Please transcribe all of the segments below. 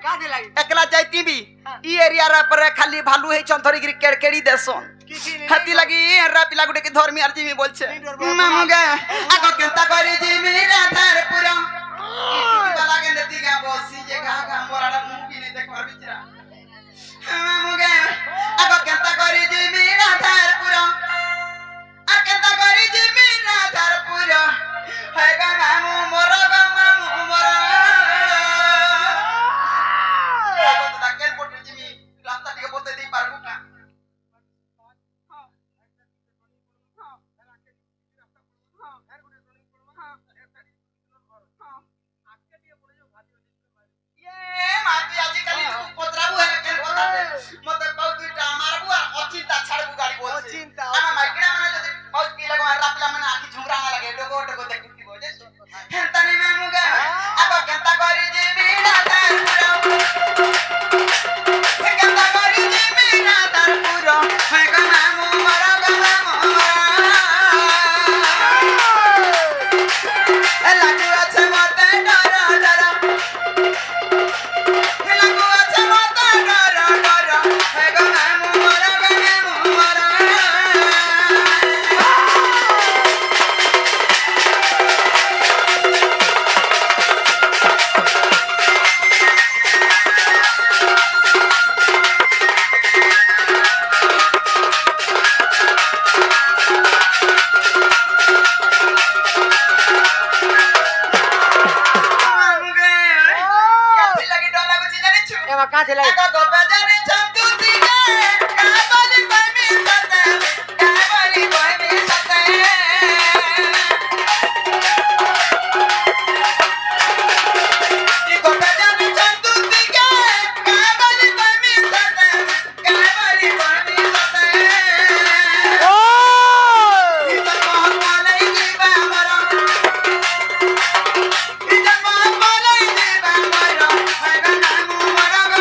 एकला जाती भी ई एरिया रे पर खाली भालू है चंथरी गिरी केड़केड़ी देसन हाथी लगी एरा पिला गुडे के धर्मी आरजी में बोलछे मामुगा आगो केंता करी जी मेरा धार पुरा बाला के नती का बसी जे गा मोराडा मुंह ने देखवार बिचरा मामुगा आगो केंता करी जी मेरा धार पुरा आ केंता करी जी मेरा धार पुरा है गा मामू मोरा गा मामू मोरा तो डाकेर पोटे जी मी रास्ता टिके बोलते दी पारबू का मते बहुत दुटा मारबू आ अचिंता छाड़बू गाड़ी बोल अचिंता आमा माइकड़ा माने जदी बहुत पी लगो रापला माने आखी झुमरा ना लगे डोगो डोगो देखुती बोले हेंता नहीं मामुगा अब केंता करी जे मेरा दार पुरो हे केंता करी जे मेरा दार पुरो हे गा मामू मरा गा मामू ए लागू আছে মতে ডরা ডরা हे लागू আছে মতে ডরা ডরা हे गा मामू मरा गा मामू मरा कहां से लाई गोपा जाने चंदू दिले का बोली कोई भी सते का बोली कोई भी सते ये गोपा जाने चंदू दिले का बोली कोई भी सते का बोली कोई भी सते ओ इधर मोहन वाले की बामरा इधर मोहन वाले की बामरा है गा नामू मरा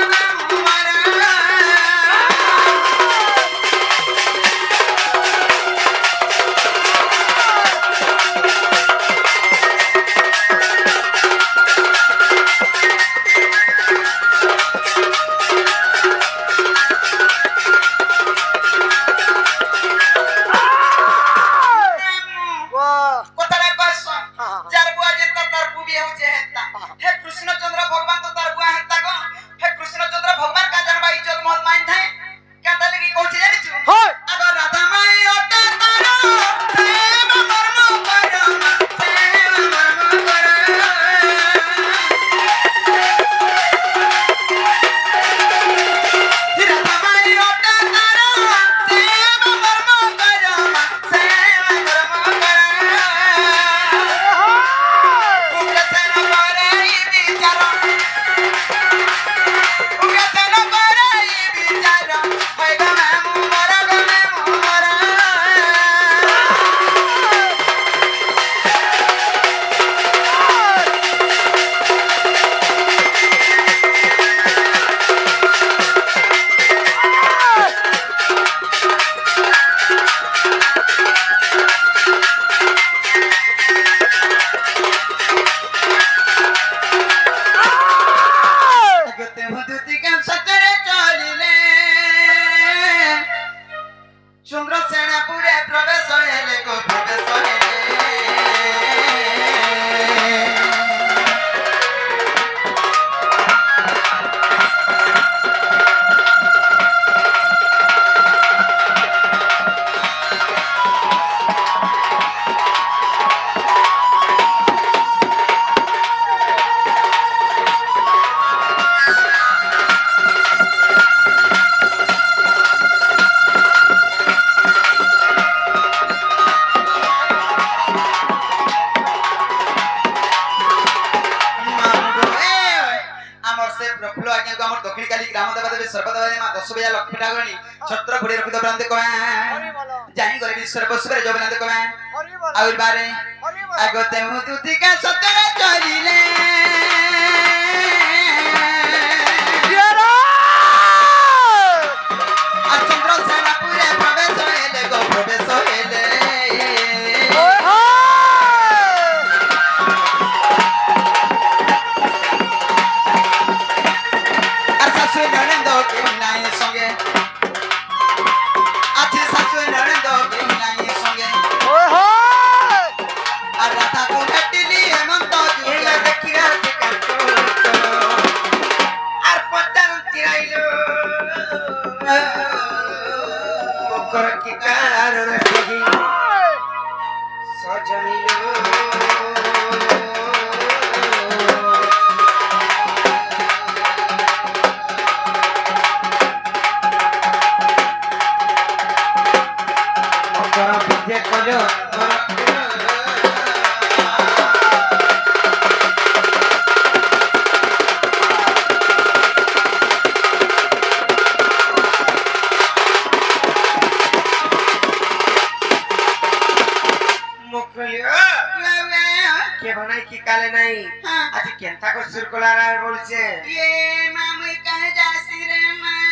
छत्र घोड़े रखित ब्रांते कमे जानी गरे विश्वर बसुरे जो ब्रांते कमे और बारे आगते हूं तुति का सतरे चलिले आ चंद्र सेना पूरे प्रवेश हेले गो प्रवेश हेले নাই হ্যাঁ। আজ কেনতা করে সুর কলার আর বলছে ये मामुई कहे जासी रे माँ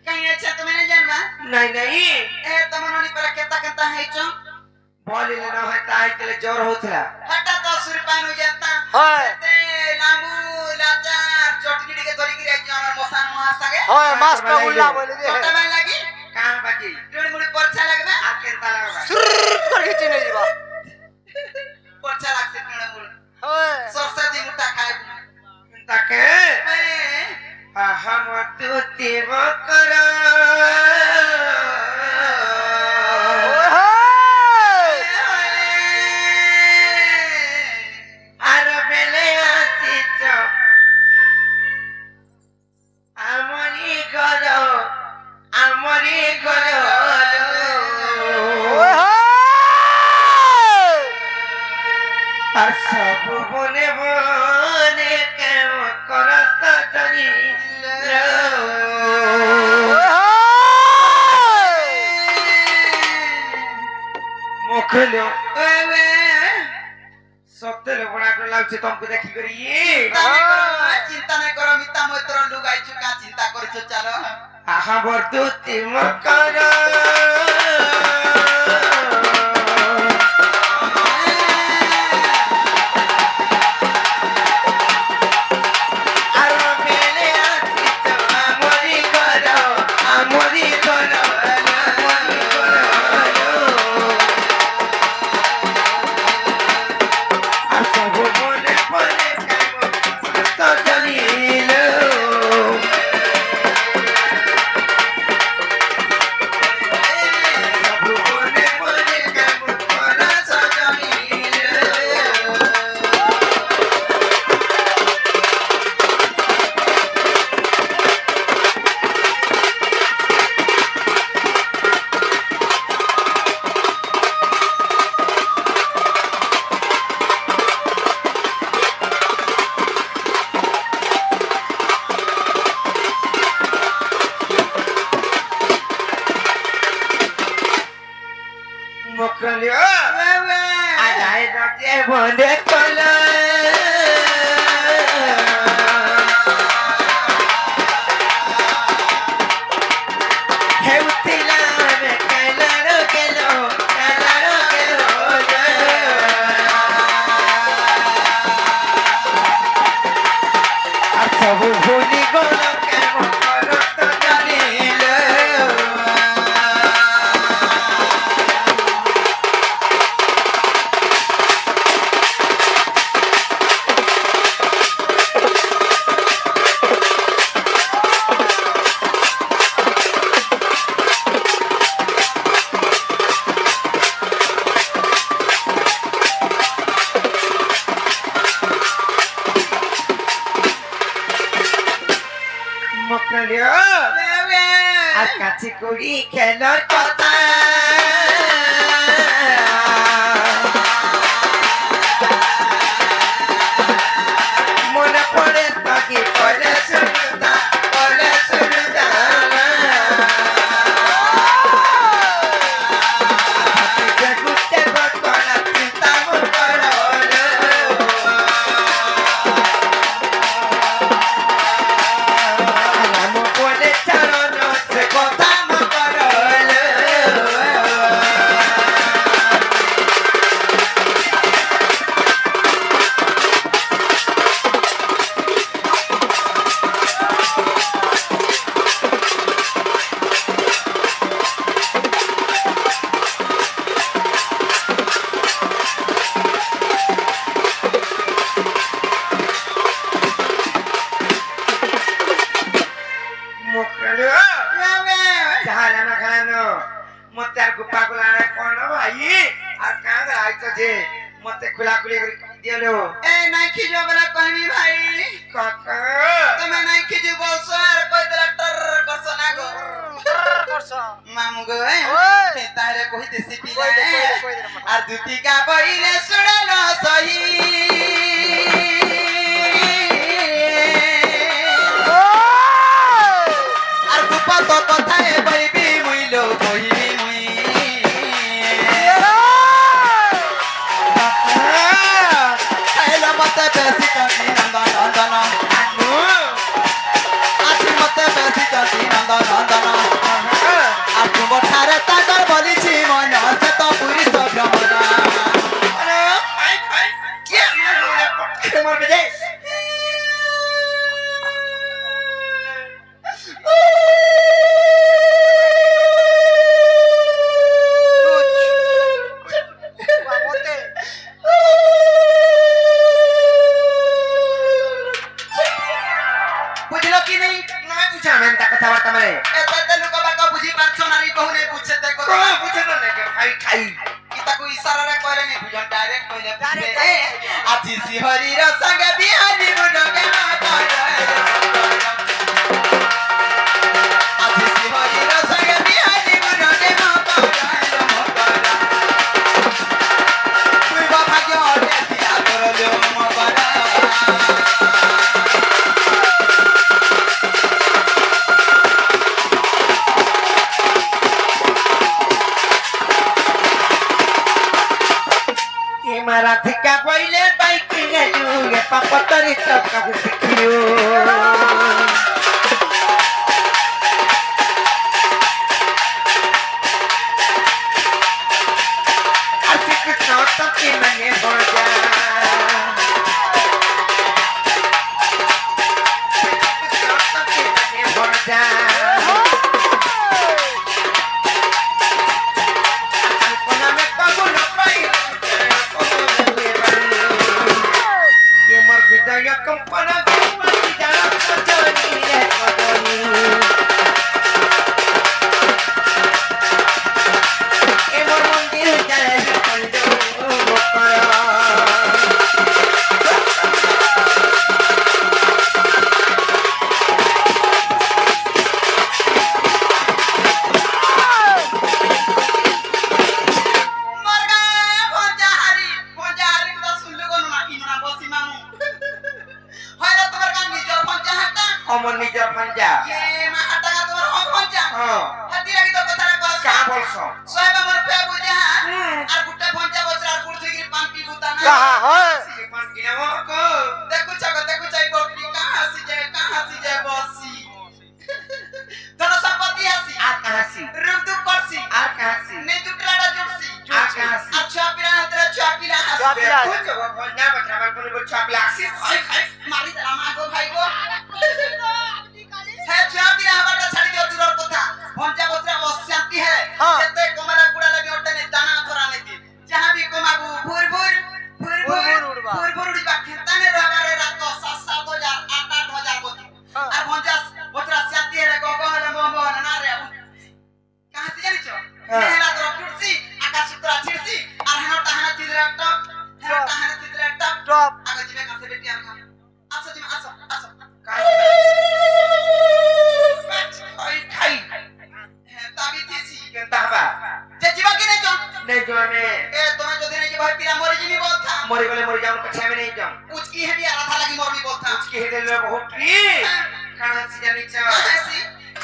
कहीं अच्छा तो मैंने जानवा নাই নাই ए तमनोनी पर केता केता है चो বলিলে না হয় তাই তেলে জ্বর হউতলা हटा तो सुरपान हो जाता হয় ते लामू लाचा चटनी के धरी के जाई हमर मसान महा संगे হয় মাছ পাগুলা বলে দে छोटा बाई लागी কাম বাকি टुड़ मुड़ी परछा लगबा আর কেনতা লাগবা করে খিচি নেই দিবা परछा लागसे टुड़ मुड़ी হয় सरसा दी मुठा खाए তাকে আহম তুতি বকরা আর বেলে আসিছ আমরি ঘর আর সব বনে বনে কেম করত জানি মুখলো সত্যরে বড়া করে লাগছে তোমাকে দেখি করি चिंता नहीं करो मिता मोत्र लुगाई चुका चिंता करछो चलो আহা বর্দুতি মকর আর বেলে আসিছ আমরি ঘর আমরি ঘর আর সব বনে বনে কেম করত জানিল মুখলিও আদায় রাতে বন্ধে কলা হেউতিলা মে কালারো গেলো আর সব ভুলি গেল কেমন করত জানিল মুখলিও আর কাছে করি খেলার কথা মনে পড়ে তাকে পড়ে শুনতা গুটে বকলা চিন্তা মকর আলাম বলে চরণ সে কথা মকর মুখলিও যাহালা না খানো মতে আর গুপা গুলা না কোন ভাই আর কাঁদ আইতো যে মতে খুলা খুলি করে দিলো ए नहीं खिजो बला कहनी भाई কাকা তুমি নাই खिजो बोलसो আর কই দেলা टर करसो ना गो করছ मामू गो ओए। ए तारे कहि देसी কই पिला দে, কই দে রে মাথা। আর দুটি কা বইলে শুনলো সহি আর গুপা তো কথায় বইবি মুইলো বইবি মুই কাকা মরবে যে বাবতে বুঝলো কি নেই না বুঝাবেন তা কথাবার্তা মানে এতে লোক বাকা বুঝি পারছো না রি বহুনে বুঝছে তে কথা বুঝে না ভাই খাই ইতাকু ইশারারে কইলে নি বুঝন ডাইরেক্ট কইলে বুঝবে Direct. আজি শিহরির সঙ্গে বিহানি বুড়কে না করে আজি শিহরির সঙ্গে বিহানি বুড়কে না করে তুই বাবা কে অটে দিয়া করলো মকরা মারাধিকা পইলে বাইকি গেলু এ পাপতরি চকা শিখিলু আশিক কৃষ্ণ তকি মানে বজা কৃষ্ণ তকি মানে বজা কল্পনা মে কবু ন পাই hidayah kempana di dalam kejoni emor mundir jalan pandu omon nijar panja ये महाटा का तुम्हारा हो पहुंचा oh हाथी लगी तो कथा रे पास ka bolso सोएबा मोर पे बुझा আর গুটা পঞ্চা বছর আর গুড় থেকে পাম্পি গুতা না কাহা হয় si pan kinamo ko देखो चाई बकरी कहां से जाए बसी धन संपत्ति हसी ar kahasi रूप दुख करसी ar kahasi ने जुटलाड़ा जुटसी ar kahasi अच्छा पिरा हतरा चापिला Chua हसी pila. ko jo ko na ba trabajar ko ni chap laksi खाई खाई मारी दला मागो भाई गो है चापिला हमारा छाड़ी दियो दूर कथा पঞ্চা বছর অশান্তি है हाँ। যেতে কমলা কুড়া লাগি ওটা নে দানা ধরা নেতি जहां भी কমাবু ভুর ভুর ভুর ভুর ভুর উড়বা। ভুর ভুর উড়বা খেতানে রগারে রাত 7-7 হাজার 8-8 হাজার বতি हाँ। আর 50 বছর শান্তি है গগো হলে মম না রে कहां से জানিছ हाँ। মেলা ধর টুটছি আকাশ সুতরা ছিড়ছি আর হানা তাহানা চিদরা টপ হানা তাহানা চিদরা টপ টপ আগে জিবে কাছে বেটি আর আসো জিমে আসো আসো kai kai হ্যাঁ তাবি দিছি kenta ba যে জিবা কি নাই জন ne jone এ তুমি যদি নাই ভাই পিরা মরে জিবি বলতা mori gole mori jaun pache me nahi jaun উচকি হেডি আধা লাগি মরবি বলতা उसकी हेदले बहुत री kana si jani cha আদেসি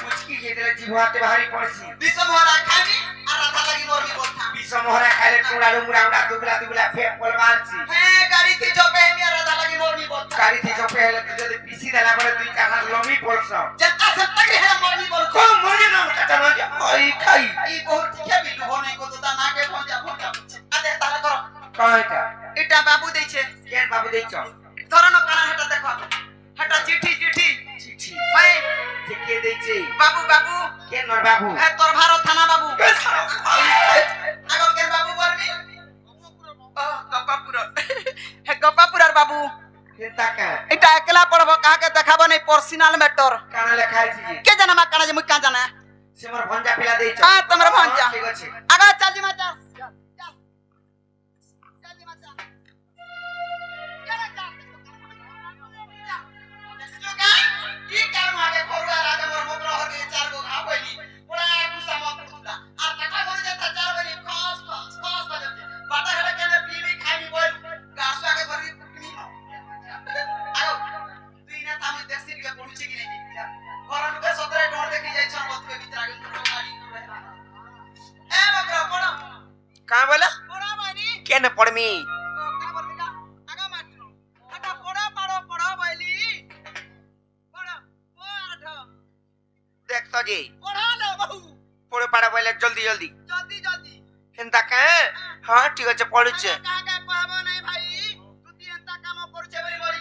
उसकी हेदले जीवाते भारी पड़सी বিশ্ব মহারা খাবি আর আধা লাগি মরবি বলতা bisa mohra खाले टुड़ा मुड़ा उड़ा दुबला दुबला फेक बोल मारसी হ্যাঁ গাড়ি কি চপে মি আর আধা লাগি মরবি বলতা गाड़ी थी जो पहले तो जब पीसी देला पड़े दुई चार हाथ लोमी पड़सो যেটা সত্তরি হে মরবি বলতা को मोरे ना कटा ना जा ओई खाई এই বহুত ঠিকে বিলু হনে কত তা নাকে ভঞ্জা ভঞ্জা আদে তারা করো कहता এটা বাবু দেইছে केन बाबू देखो ধরনো কানা হেটা দেখো হেটা চিঠি চিঠি चिट्ठी ভাই के देछे বাবু বাবু केन नर बाबू হ্যাঁ তোর ভারত থানা বাবু আগো কেন বাবু বলবি ও গপাপুর হে গপাপুরার বাবু केन ताका এটা একলা পড়ব কাকে দেখাবো নাই পার্সোনাল ম্যাটার काना लेखाई छी কে জানা মা কানা যে মুই কা জানা से मोर भंजा पिला देछो हां तमरा भंजा ठीक আছে আগা চাজি মাচা চাজি মাচা কেন যা জোগা কি কার মাগে খরুয়া রাজা মোর মোত্র হগে চার গো ঘা বইলি পুরা কুসা মত কুদা আর টাকা করে যেতা চার বইলি খস খস খস বাজতে বাটা হেলে কেন পিবি খাইবি বল গাছ আগে ধরি নি আগো তুই না তামি দেখছি দিকে পড়ুছে কি নাই ঘর লোকে সতরে ডর দেখি যাইছ মতবে ভিতর আগে গাড়ি এ বকরা পড়ো का बोला পড়া মানি केन पड़मी কা বলবিকা আগা মাত্র এটা পড়া পড়ো বইলি পড়ো পড় देख तो जी পড়া লো বাবু पड़े पड़ा बोले जल्दी जल्दी জলদি জলদি केन ताका हां ठीक আছে পড়ুছে কাকে পাবো নাই ভাই তুই এন্তা কাম করছে বলি বলি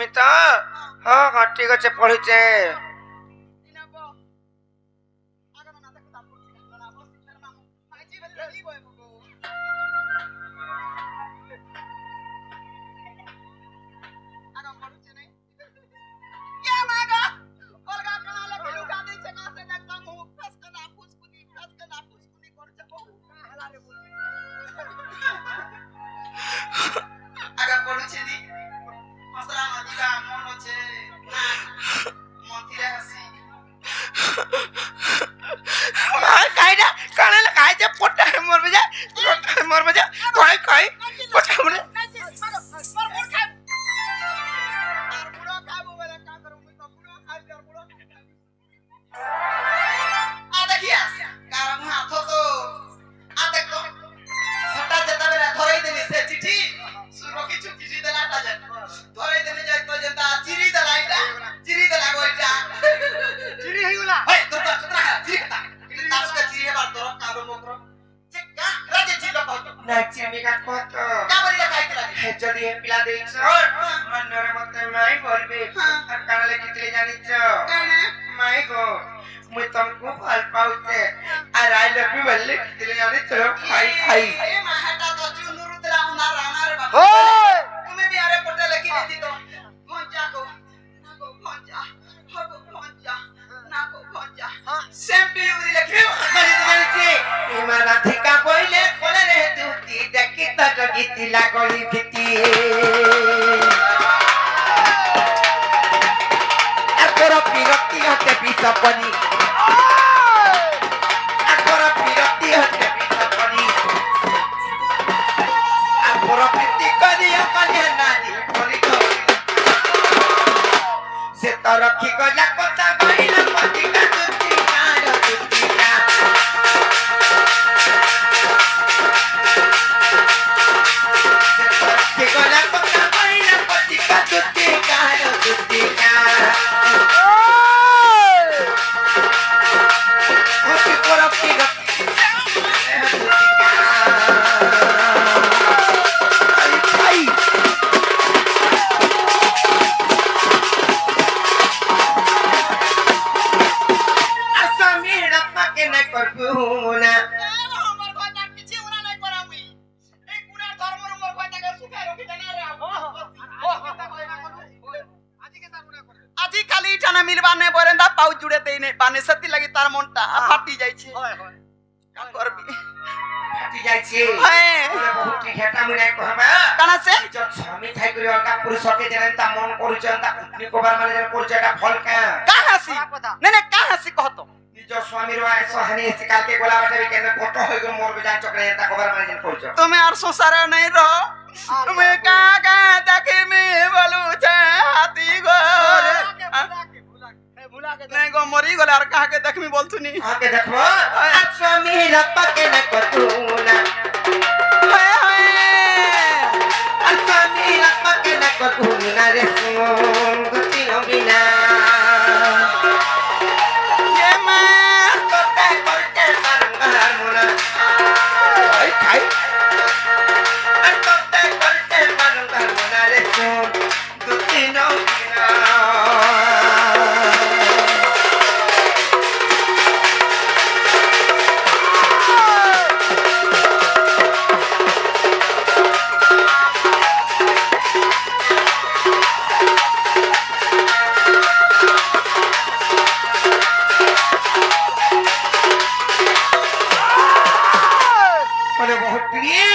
ପଢୁନି ତ ହଁ ହଁ ଠିକ ଅଛି ପଢୁଛେ ଆଗ ପଢୁଛି ନି ମସଲା ମଜିବା ମନ ଅଛି ନା ମନ୍ଦିରେ ଆସି କାଇନା କାଣଲେ କାଇजे ପଟା মরবে যা মরবে যা কই কই পটা মরে आ देखिया कार मुह हाथ तो आ देख तो सटा जता बेला धरई देनी से चिठी सुरो की चिठी देला ता जे धरई देनी जाय तो जता चिरी देला इटा चिरी देला गोइटा चिड़ी हेगुला हे तो सतरा चिरी कता तास का चिरी बार तो काबो मोकरो जे का राजे चिलो कहतो না চিমিকা কত का बरी खाई के लागे হে যদি এ পিলা দেইছ মনরে মতে মাই বলবে আর কানলে কিতলে জানিছ काने মাই গো মুই তমকু ভাল পাউতে আর আই লাভ ইউ বললে কিতলে জানিছ ভাই ভাই ए माहाटा तो चुनुरु तेला उना राना रे बाबा ओए तुम्हें भी अरे पटे लिखी देती तो भंजा को ना को भंजा हो को भंजा ना को भंजा सेम टू यू लिखी ইমান ধিকা বইলে কোলে রে তুতি দেখি তট গীতি লাগলি ভীতি আকর বিরক্তি হতে বিসপনি আকর বিরক্তি হতে বিসপনি আকর প্রীতি করিয়া কলিয়া নারী বলি সে তো রক্ষি গলা কথা কইলা পতিকা তুতি কার তুতিকা que con la coca baila patica tutica no tutica oye por aquí no ay asa mira pa que na corpuna हमर भाता किछि उना नै करामी ए कुना धर्म र मोर भाता के सुखाय रखि देना रे আজি খালি ঠানা মিলবা नै বরেন্দা পাউ জুড়ে দেই नै পানে সতি লাগি তার মনটা ফাটি যাইছে হয় হয় का करबी ফাটি যাইছে হ্যাঁ ওরে বহুত ঘেটা মুই নাই কহবা কানা সে নিজ স্বামী ঠাই করে অলগা পুরুষকে যেন তা মন করুছেন তা কুটনি কবার মানে যেন করছে এটা ফল কা কাহাসি কথা নাই নাই কাহাসি কহতো নিজ স্বামীর বয়স হানি এসে কালকে গোলা বাটাবি কেন কত হই গো মোর বিজান চক্রে তা কবার মানে যেন করছো তুমি আর সংসারে নাই রহ তুমি কা কা দেখি মি বলু ছে হাতি গো भुला के নাই গো মরি গলে আর কাকে দেখমি বলতুনি আকে দেখো আর স্বামীর পাকে না কতুনা হায় হায় আর স্বামীর পাকে না কতুনা রে সুন গতি অবিনা ये मैं তোতে করতে বারবার মোনা খাই খাই আর তোতে করতে বারবার মোনা রে সুন গতি অবিনা মানে বহুত প্রিয়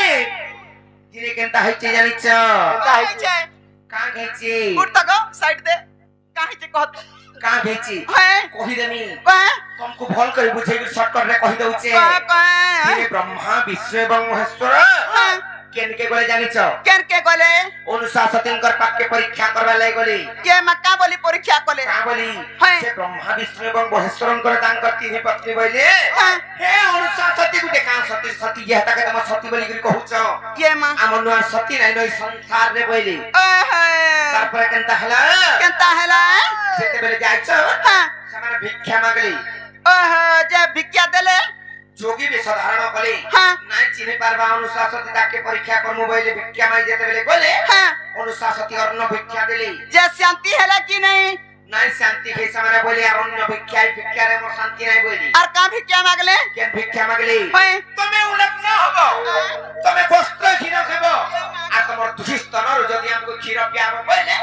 জিরে কেনতা হইছে জানিছ काहे छे কা ঘেছি गुड तक साइड दे काहे छे कहत কা ঘেছি है কহি দেমি कहे तुमको भल कर बुझे शॉर्टकट रे कहि दउचे कहे ये ब्रह्मा विष्णु एवं महेश्वर केन के गले जानिछ केन के गले अनुशासनकर पाक्य परीक्षा करबा लाई गली ये मक्का बोली परीक्षा कले का बोली हाय। से ब्रह्मा विष्णु एवं महेश्वरकर तांकर तीन पत्नी बोले हाय। हे अनुशासती गुटे का सती सती ये ताके तम सती बोली करी कहउछ ये मां আমন নুয়ার সতী নাই নই সংসার রে বইলি ओहे তারপরে কেনতা হলা केनता हैला যেতে বেলে যাইছ हां সমানে ভিক্ষা মাগলি ओहे जे भिक्षा देले যোগী বেশ ধারণ কলি हां নাই চিনি পারবা অনুশাসতি তাকে পরীক্ষা করমু বইলে ভিক্ষা মাই যেতে বেলে বলে হ্যাঁ অনুশাসতি অন্ন ভিক্ষা দিলি যে শান্তি হেলা কি নাই নাই শান্তি খেয়েছে মানে বলে আর অন্য ভিক্ষারে মোর শান্তি নাই বলি আর কা ভিক্ষা মাগলে কেন ভিক্ষা মাগলি হয় তুমি উলক না হবো তুমি বস্ত্র ক্ষীর খাব আর তোমার দুঃস্থনর যদি আমাকে ক্ষীর পিয়াবো বলে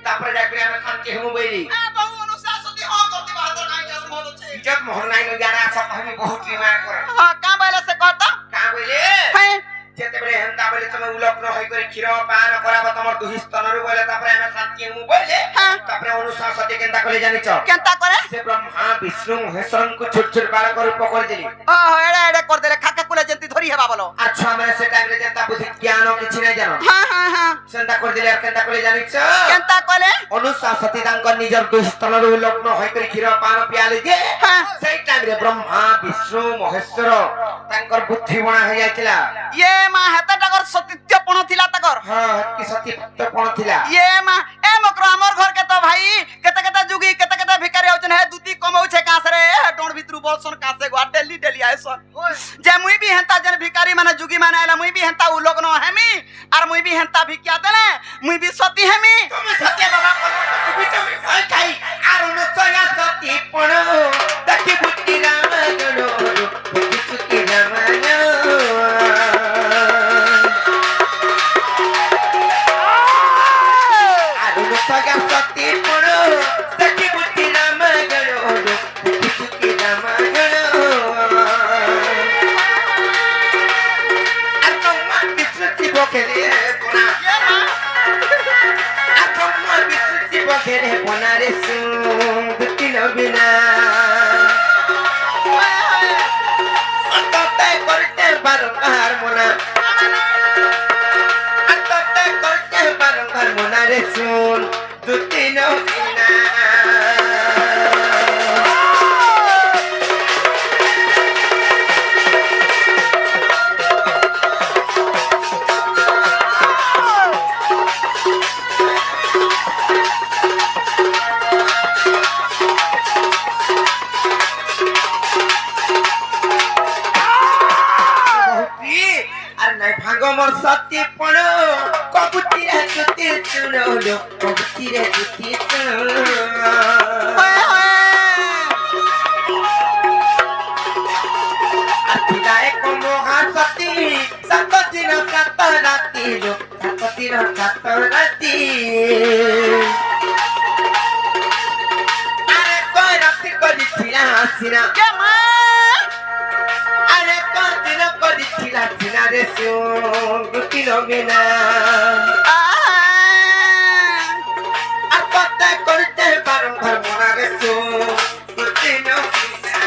তারপরে যাই করে আমি শান্তি হমু বলি বহু অনুশাসতি হ করতে বাহাদুর নাই কাজ হচ্ছে ইজ্জত মোহর নাই জানা আছে আমি বহুত নিমায় করে হ্যাঁ কা বলে সে কথা কা বলে হ্যাঁ যেতেবেলে হেন্তা বলে তুমি উলগ্ন হই করে ক্ষীর পান করাব তোমার দুহিস্তনরু বলে তারপরে আমি শান্তি হমু বলে হ্যাঁ তারপরে অনুশাসতি কেনটা করে জানিছ কেনতা করে সে ব্রহ্মা বিষ্ণু মহেশ্বরଙ୍କୁ ছোট ছোট বালক রূপ করে দিলি ও এড়ে এড়ে করে দেলে খাকা কুলে যেতি ধরি হেবা বলো আর ছুয়া মানে সে টাইমে যেটা বুদ্ধি জ্ঞান কিছু নাই জানো হ্যাঁ হ্যাঁ হ্যাঁ সেটা করে দিলে আর কেনটা করে জানিছ কেনতা কলে অনুশাসতি তাঙ্কর নিজর দুহিস্তনরু উলগ্ন হই করে ক্ষীর পান পিয়ালি যে হ্যাঁ সেই টাইমে ব্রহ্মা বিষ্ণু মহেশ্বর তাঙ্কর বুদ্ধি বଣା হই যাইতিলা ইয়ে মা হেতা টাকর সতীত্য পণ থিলা তাকর হ্যাঁ কি সত্যি ভক্ত কোন থিলা ইয়ে মা এ মকর আমর ঘর কে তো ভাই কেতে কেতে যুগি কেতে কেতে ভিখারি হউছন হে দুতি কমাউছে কাসরে ডোন ভিতরু বলছন কাসে গো ডেলি ডেলি আইছন যে মুই भी হেতা যেন ভিখারি মানে যুগি মানে আইলা মুই भी হেতা উলগ্ন হেমি আর মুই भी হেতা ভিক্ষা দেলে মুই भी সতী হেমি তুমি সত্য বাবা কোন তুমি তুমি ভয় খাই আর অনুসয়া সত্যি পণ দেখি বুদ্ধি রাম গণ বুদ্ধি সুতি রাম আর অনুসয়া সত্যি পণ দেখি বুদ্ধি রাম গণ বুদ্ধি সুতি রাম আর তোমার বিশ্বতি বকেলে পোনা তোমার বিশ্বতি বকেলে পোনা রে সুম বুদ্ধি নবিনা আত্মতে করতে বারংবার মোনা আত্মতে করতে বারংবার মোনা রে সুন বুদ্ধি নবিনা আর নাই ভাঙ্গ মোর সত্যি পণ কবুতিরে জুতি শুনো কবুতিরে জুতি আতিরায় কোন হাসতি সাত দিন সাত রাতি সাত দিন সাত রাতি আরে কই রাতি করিছিলা হাসিনা কে মা আরে কদিন করিছিলা সিনা রে সুন গুটি নবিনা আর কত করতে বারংবার মোনা রে সুন গুটি নবিনা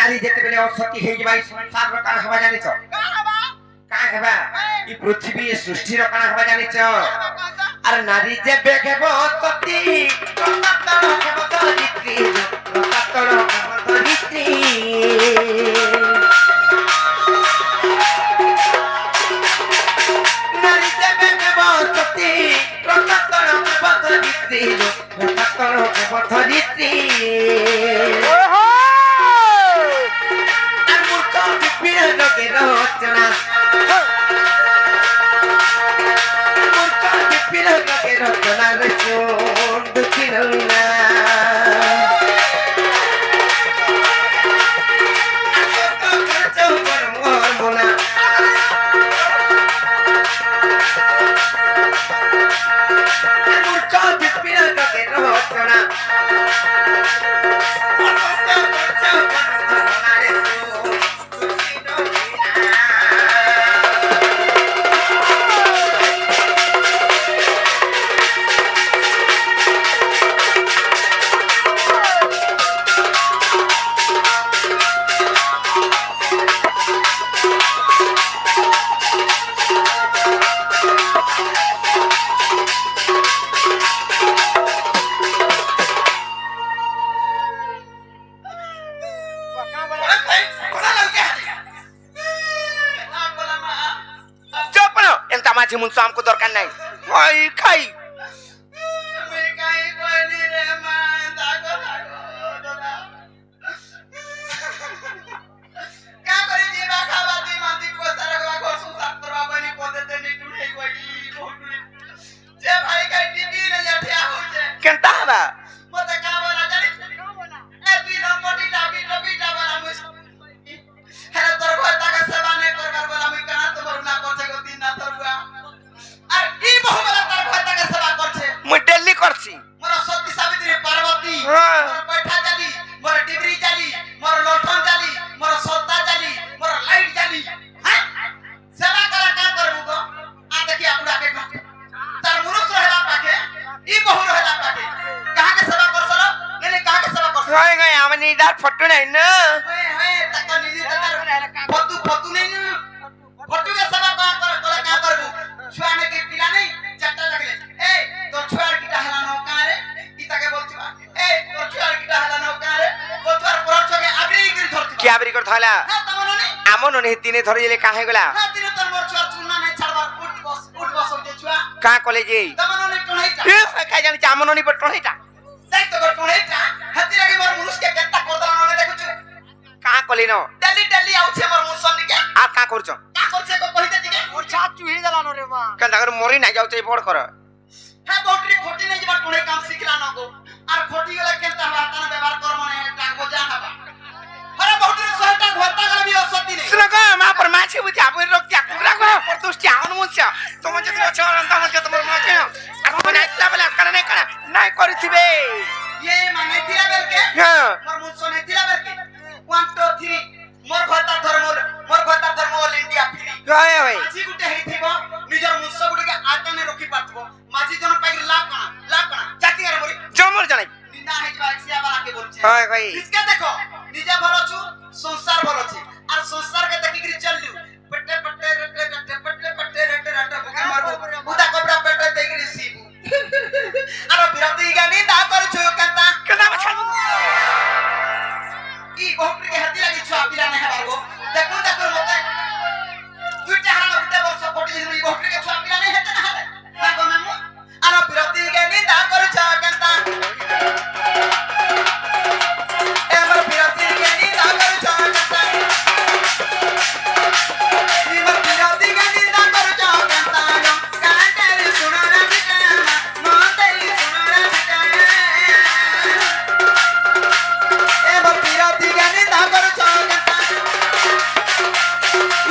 নারী যেতে পেলে অসত্যি হয়ে যাবে সংসার কাণ হবা জানিছ কাঁ হেবা এই পৃথিবী সৃষ্টির কাণ হবা জানিছ আর নারী যে বেগ হেব সত্যি রসাতল হেব ধরিত্রী রসাতল হেব ধরিত্রী নারী যে বেগ হেব সত্যি রসাতল হেব ধরিত্রী রসাতল হেব ধরিত্রী রচনা মূর্খ বিপিন রচনা রচন দুঃখী নবিনা মূর্খ বিপিন রচনা মাঝি মুন্স আমকো দরকার নাই ওই খাই মুই কাই কইলি রে মা দাগো দাদা কা করে দিবা খাবা দি মাটি কোসার গা ঘসু সাতরা বনি পদেতে নি টুই গই বহুটুই যে ভাই কাই টিভি নে যাঠিয়া হইছে কেনতা হবা মতে কা বলা জানি এ তুই নম্বরটি ডাবি ডাবি ডাবলা মুই হ্যাঁ তোর ঘর টাকা সেবা নে করবার বলা মুই কানা তোমার না করছে গো দিন না তোরবা আর ই বহু বলা তোর ঘর টাকা সেবা করছে মুই ডেলি করছি মোর সতী সাবিত্রী পার্বতী হ্যাঁ। মোর পৈঠা জালি মোর ডিবরি জালি মোর লঠন জালি মোর সত্তা জালি মোর লাইট জালি হ্যাঁ সেবা করা কা করবু গো আ দেখি আপনাকে তার মনুষ্য হেলা পাকে ই বহু হেলা পাকে কাহাকে সেবা করছল নেনে কাহাকে সেবা করছল ওই গই আমি নিদার ফটো নাই না ওয়ে ওয়ে তাকা নিদি তার ফটু ফটু নেই না ফটু কে সেবা করা কা করবু ছুয়া নে কি পিলা নেই চারটা লাগলে এই তোর ছুয়ার কিটা হেলা ন কারে ইতাকে বলছি এই তোর ছুয়ার কিটা হেলা ন কারে ও তোর পরছকে আবরি গিরি ধরতি কি আবরি কর থালা হ্যাঁ তমন নে আমন নে দিনে ধরে গেলে কাহে গলা হ্যাঁ দিন তোর মোর ছুয়ার চুন্না নাই ছাড়বার উঠ বস হইতে ছুয়া কা কলেজে তমন নে টনাইতা এ খাই জানি আমন নি পটন হেটা দেখ তো টনাইতা হাতি লাগি মোর মুনুষকে কেতা করদলা নলে দেখুছ কা কলি ন ডেলি ডেলি আউছে মোর মুনসন নিকে আর কা করছ কা করছে গো কইতে দিকে ওর ছাদ চুহি গেলানো রে মা কেন তাগর মরি না যাও চাই বড় কর হ্যাঁ বউটি খটি নাই যাবার টনে কাম শিখলা ন গো আর খটি গলে কেনতা হবা তানা ব্যবহার কর মনে ডাকবো জানাবা আরে বউটি সহটা ঘরটা গলে বি অসতি নেই শুনো গো মা পর মাছি বুঝি আপনি রোগ ত্যাগ কুকুরা গো পরতুষ্টি আউন মুছ তোমার যদি অছ অনন্ত হচ্ছে তোমার মাকে আর কোন আইতলা বলে কারণ নাই করিছিবে ये माने तिला बेलके হ্যাঁ मोर मुसने तिला बेलके 1 2 3 मोर घरता धर्म ऑल इंडिया फ्री হয় হয় माजी गुटे हेथिबो निजर मुस गुटे के आटने रखि पातबो माजी जन पाइ लाभ कणा जाति रे मोरी জমর জানাই निंदा हेजबा एक्सिया वाला के बोलछे হয় হয় इसके देखो निजे भलो छु संसार भलो छी और संसार के देखि गिरी चललु पट्टे पट्टे रटे भुका मारबो उदा कपड़ा पट्टे देगिरी सीबू अरे विरती गानी दा कर छु कता কেনা বাছা ই গোহপুরি কে হাতি লাগি ছুয়া পিলা না হেবাগো দেখো মতে দুইটা হারা দুইটা বর্ষ কোটি দিন ই গোহপুরি কে ছুয়া পিলা না হেতে না হেতে না গো মামু আর বিরতি কে নিন্দা করছ কেনতা এমর বিরতি কে নিন্দা করছ কেনতা এমর বিরতি কে নিন্দা করছ কেনতা কাটে শুনো না বিকা মতে শুনো না বিকা এমর বিরতি কে নিন্দা করছ কেনতা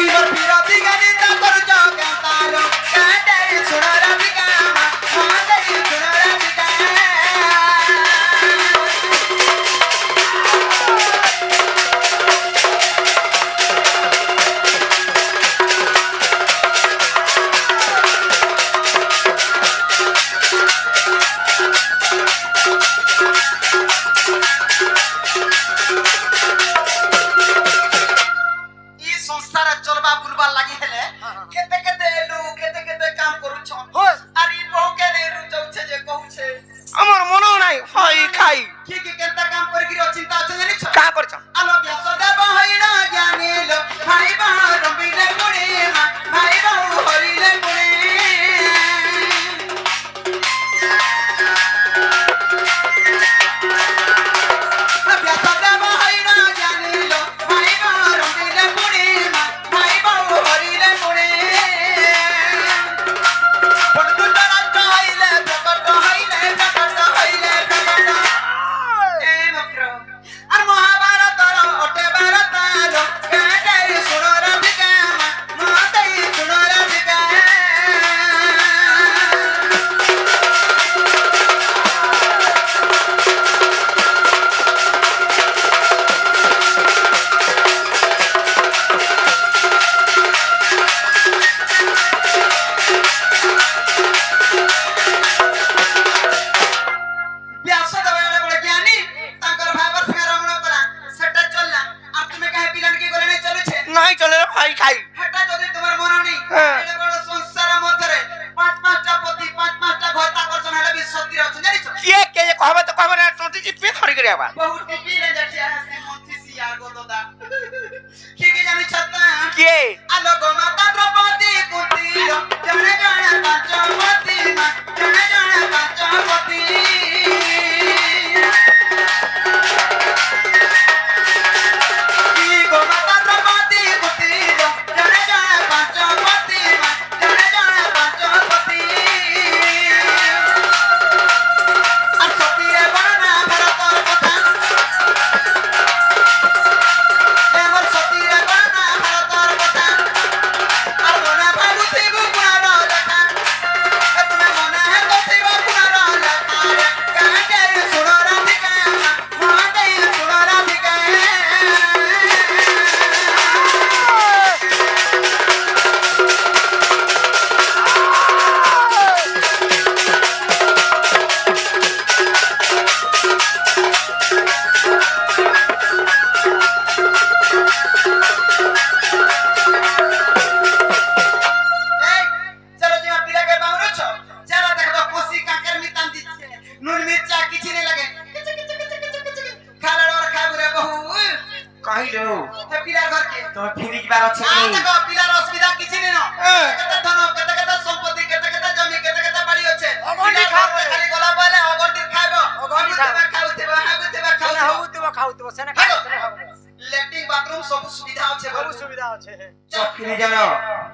এমর বিরতি কে নিন্দা করছ কেনতা কাটে শুনো না বিকা মতে শুনো না বিকা ই সংসার চলবা বুলবার লাগি হেলে কেতে কেতে এলু কেতে কেতে কাম করুছন হয় আর ই বহু কে রে রুচউছে যে কহুছে আমার মনে নাই হয় খাই কি কেনতা কাম করি গির চিন্তা আছে জানিছ কা করছ আলো ব্যাস দেব হইল জানিল ভাই বাহু রবিলে গুণে ভাই বাহু হরিলে গুণে ব্যাস দেব হইল জানিল ভাই বাহু রবিলে গুণে ভাই বাহু হরিলে গুণে পড়তুটা রাত হইলে প্রকট হইলে প্রকট এ মক্র আর মহাভারত ওটে ভারতাল কাটাই শুনো রাধিকা মাতাই শুনো রাধিকা ব্যাস দেবে বড় জ্ঞানী তাঙ্কর ভাইবার সঙ্গে রমণ করা সেটা চললা আর তুমি কাহে পিলান কি গলে নাই চলেছে নাই চলে রে ভাই খাই হেটা যদি তোমার মনে নেই হ্যাঁ। এটা বড় সংসার মধ্যে পাঁচ পাঁচটা পতি পাঁচ পাঁচটা ঘর তা করছন হেলে বি সত্যি আছে জানিছো কে কে যে কহবে তো কহবে না তোতে জিপে ধরি করে আবার বহুত টিপি রে যাচ্ছে হাসে মন্ত্রী সিয়া গো দাদা কি কি জানিছ তা কে আলো গো মাতা দ্রৌপদী কুন্তির জনে ଅସୁବିଧା କିଛି ନାଇଁ ଲାଗେ ଖାଇବାର ଖାଇବୁରେ ବହୁ କହିଲୁ ହେ ପିଲାର ଘର କେ ତମେ ଫିରି ଯିବାର ଅଛି ଆ ଦେଖ ପିଲାର ଅସୁବିଧା କିଛି ନାଇଁ କେତେ ଧନ କେତେ ସମ୍ପତ୍ତି କେତେ ଜମି କେତେ ବାଡି ଅଛି ଅଗଣ୍ଠି ଖାଇବ। ଖାଲି ଗଲା ବୋଲେ ଅଗଣ୍ଠି ଖାଇବ ଅଗଣ୍ଠି ଖାଉଥିବ ଖାଉଥିବ ଖାଉଥିବ ସେନେ ଖାଇବ। ଖାଇବ ল্যাট্রিন বাথরুম সব সুবিধা আছে ସବୁ ସୁବିଧା ଅଛି ফিরি যান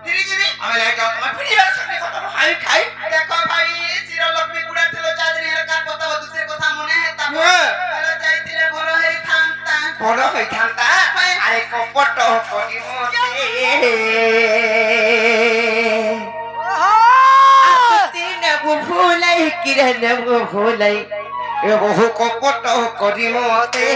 ফিরি যাবি আমি লাইক তোমার ফিরি যাবার সামনে কথা খাই খাই দেখো ভাই শির লক্ষ্মী গুড়া ঠেলো চাঁদনি এলাকার কথা দুসরে কথা মনে হেতা ভালো চাইছিলে ভালো হেই থামতা বড় হইথান্তা আরে কপট করি মতে নেবু ভুলাই কিরে নেবু ভুলাই এ বহু কপট করি মতে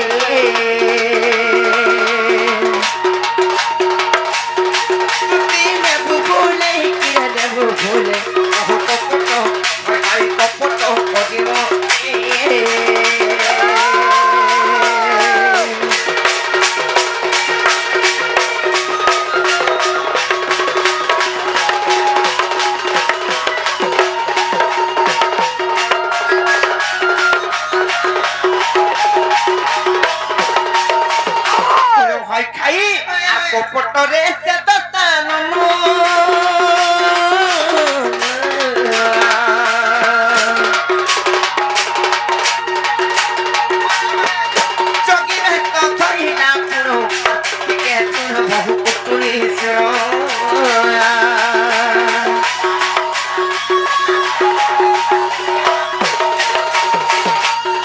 নেবু ভুলাই কিরে নেবু ভুলাই বহু কপট ভাই কপট করি মতে ভাই খাই আর কপটরে সে দস্তান চকিরে কথাই না পুরো কে তুন বহু পুলিশ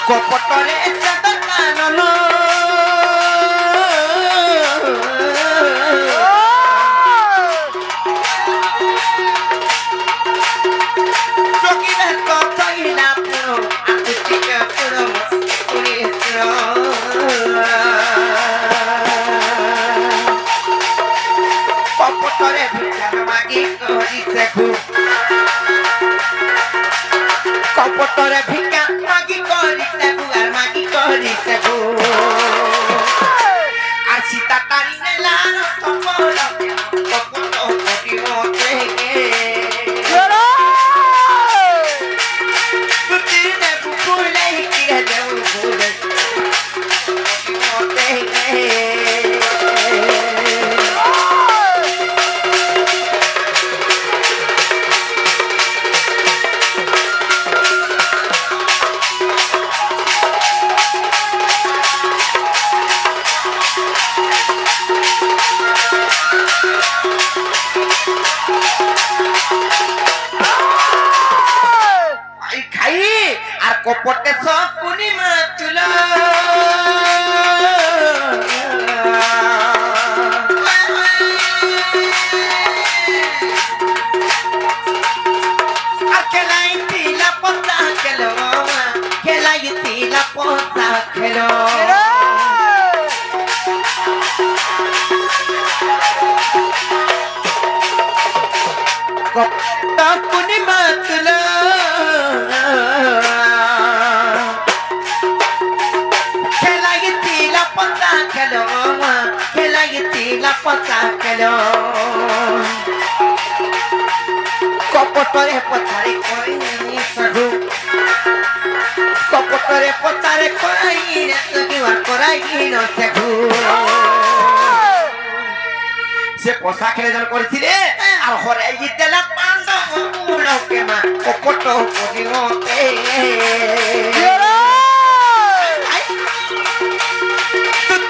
কপটরে সে দস্তান কপটরে ভিক্ষা মাগি করি দেখু কপটরে ভিক্ষা মাগি করি দেখু আর মাগি করি দেখু আর সীতা টানি নেলার সফল কপট করি মতে তুই নেবু ফুলাই কিরে নেবু ফুলাই মতে খাই আর কপটে সব পূর্ণিমা তুল আর খেলাই তিলা পতা খেলো খেলাই তিলা পতা খেলো কপটা পূর্ণিমা তুল খেলাই তিলা পতা খেলো খেলাই তিলা পতা খেলো কপটরে পথারে কই সাধু কপটরে পথারে কই রে সগিওয়া করাই ন সাধু সে পোষা খেলে যেন করেছিলে আর হরাই গিয়েছিল পাণ্ডব লোকে মা কপট করিমতে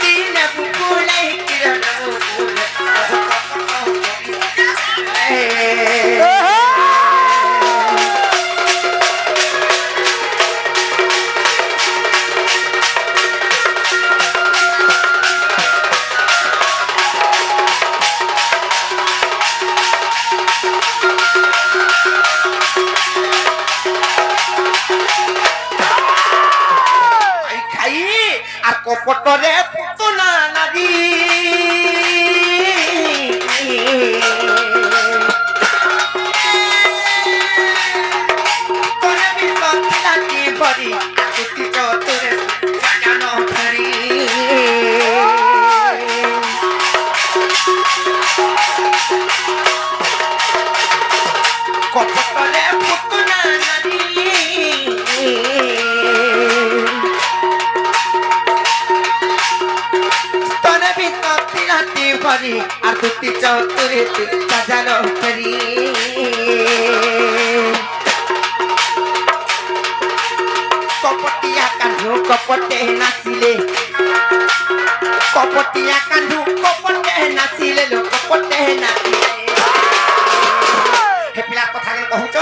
তুই নেবু ফুলাই কিরে নেবু খাই আর কপটরে পুতনা নারী তোরে বিপত্তি ভরি আকুতি চতুরে জানো ধরি কপটরে পুতনা নারী করি আর তুই চতুরে সাজানো করি কপটিয়া কান্ধু কপটে নাচিলে কপটিয়া কান্ধু কপটে নাচিলে লো কপটে নাচিলে হে পিলা কথা কেন কহুছ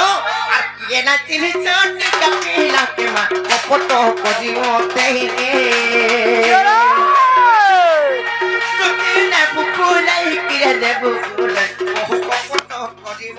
আর কিয়ে নাচিলি চন্ডি কাপিলা কেমা কপট করিব তেহে তুমি না বুকুলাই কিরে দে বুকুলাই বহু কপট করিব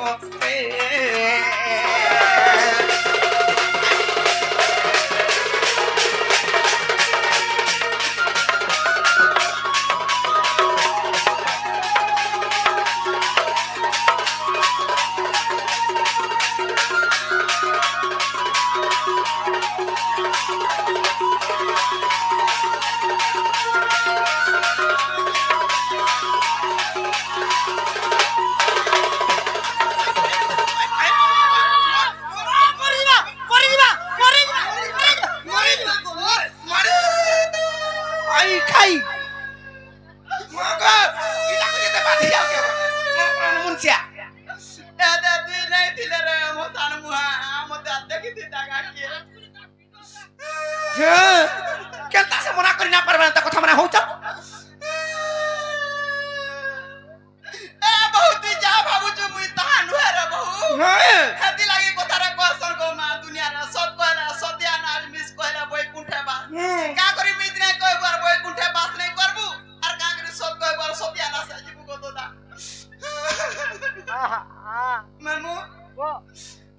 কেনতা সে মনা করি না পারবে না তা কথা মানে হউছ এ বহু তুই যা ভাবুଛୁ মুই তাহা নুহে রে বহু হেতি লাগি কথারে কসন গো মা দুনিয়ার সত কইলা সতিয়া নাজ মিস কইলা বই কুঁঠে বাস কা করি মিত নাই কইবার বই কুঁঠে বাস নাই করবু আর কা করি সত কইবার সতিয়া না সাজিবু গো দাদা মানমু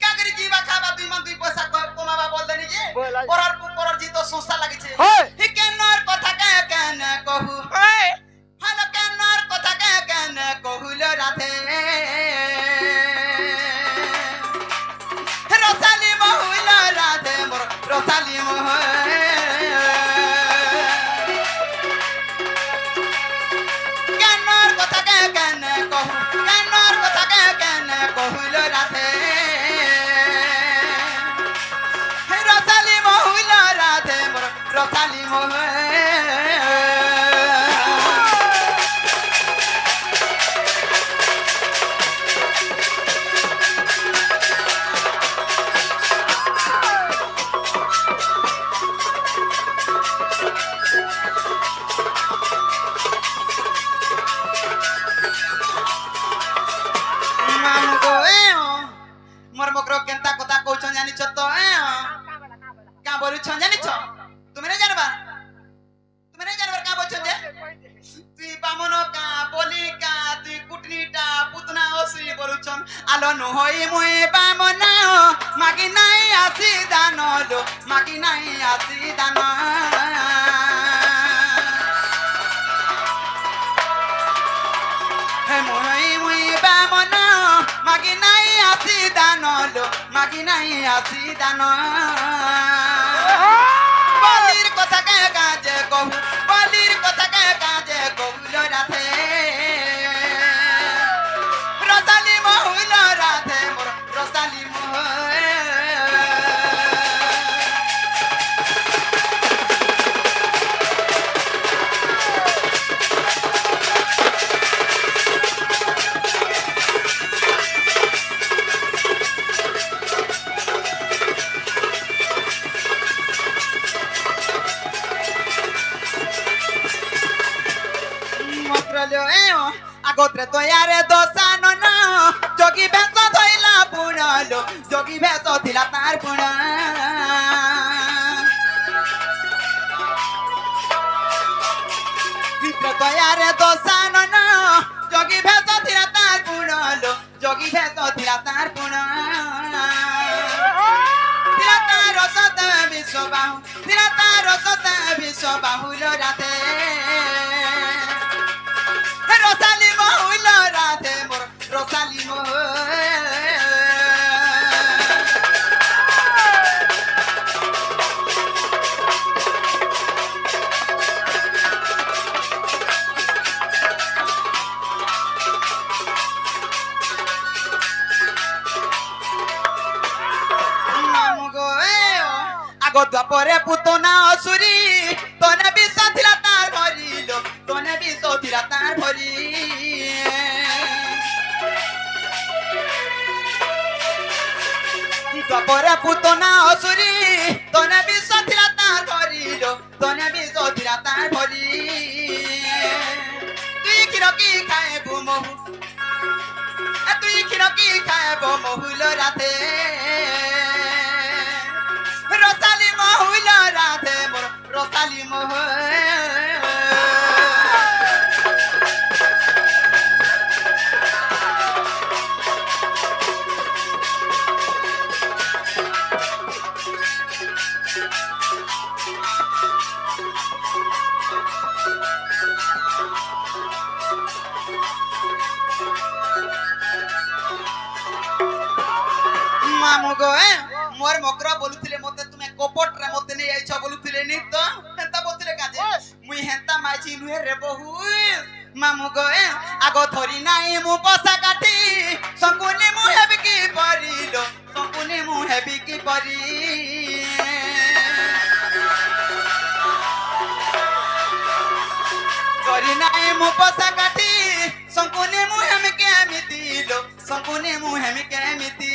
কা করি জীবা খাবা দুই মান দুই পয়সা কমাবা বল দেনি যে পরার জি তো সংস্থা লাগিছে হি কেনর কথা কেন কহু ভালো কেনর কথা কেন কহুল রাধে রসালি মহুল রাধে মোর রসালি মোহ কেনর কথা কেন কহু কেনর কথা কেন কহুল রাধে রসালি মহুল রাধে মোর রসালি মোহ मोर मकरो केनता कथा कहछ जानिछ तो का बोलछ जानिछ तुम नहीं जानबा का बोलछ जे तुई बामनो का बोली का तुई कुटनीटा पुतना ओसरी बोलछन आलो न होई मुई बामना मागी नाही आसी दान लो मागी नाही आसी दान हे मोई मुई बामना मागी नाही आसी दान लो मागी नाही आसी दान बलिर কথা কে কাজে কহু বলির কথা কে কাজে কহুল রাধে রসালি মহুল রাধে মোর রসালি মোহ আগত্রে তয়ারে দোসানো না যোগী ভেষ ধইলা পুণলো যোগী ভেষ দিলা তার পুণ ভিতরে তয়ারে দোসানো না যোগী ভেষ দিলা তার পুণলো যোগী ভেষ দিলা তার পুণ দিলা তার রসত বিশ্ববাহু দিলা তার রসত বিশ্ববাহুল রাধে রসালি মহুল রাধে মোর রসালি মোহ আগত পরে পুতনা অসুরি তোনে বিষ ଥିଲା তার ভরিল তোনে বিষ ଥିଲା তার ভরি তপরে পুতনা অসুরি তনে বিষ ଥିଲା তা ধরিল তনে বিষ ଥିଲା তা ধরি তুই ক্ষীর কি খাইবু মহু তুই ক্ষীর কি খাইব মহুল রাধে রসালি মহুল রাধে মোর রসালি মহু মামু গো মোর মকরা বলুଥିଲେ মতে তুমি কপট রে মতে নেই আইছ বলুଥିଲେ নি তো হেন্তা বলুଥିଲେ কাজে মুই হেন্তা মাইছি নুহে রে বহু মামু গো আগ ধরি নাই মু পসা কাটি সকুনি মু হেবি কি পরিল সকুনি মু হেবি কি পরি ধরি নাই মু পসা কাটি সকুনি মু হেমি কেমিতি লো সকুনি মু হেমি কেমিতি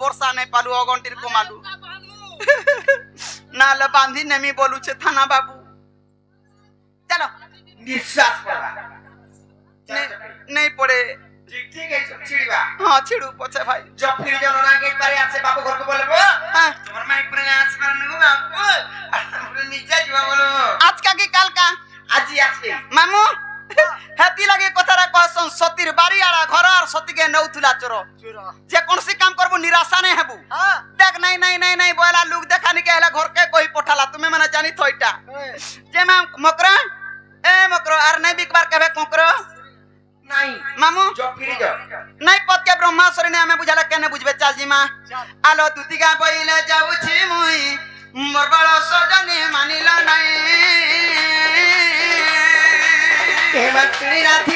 বর্ষা নাই পালু অগন্টির কমালু নালে বাঁধি নেমি বলুছে থানা বাবু চলো বিশ্বাস করা নেই পড়ে ঠিক ঠিক এই ছিড়িবা হ্যাঁ ছিড়ু পছে ভাই জফির জন আগে পারে আছে বাবু ঘরকে বলবো হ্যাঁ তোমার মাইক পরে আস পারে না বাবু আমরা নিজে যাবা বলো আজকা কি কালকা আজি আসবে মামু হেতি লাগে কথাটা কসন সতীর বাড়ি আড়া ঘর আর সতীকে নৌতুলা চোর যে কোনসি কাম করবো নিরাশা নাই হেবু দেখ নাই নাই নাই নাই বয়লা লুক দেখানি কে হেলা ঘরকে কই পঠালা তুমি মানে জানি তো এটা যে ম্যাম মকরা এ মকরা আর নাই বিকবার কেবে কোকরা নাই মামু জফির যাও নাই পদকে ব্রহ্মাশ্বরী নে আমি বুঝালা কেনে বুঝবে চালজি মা আলো দুতিগা বইলে যাউছি মুই মোর বড় সজনে মানিলা নাই হেমা শ্রী রাধে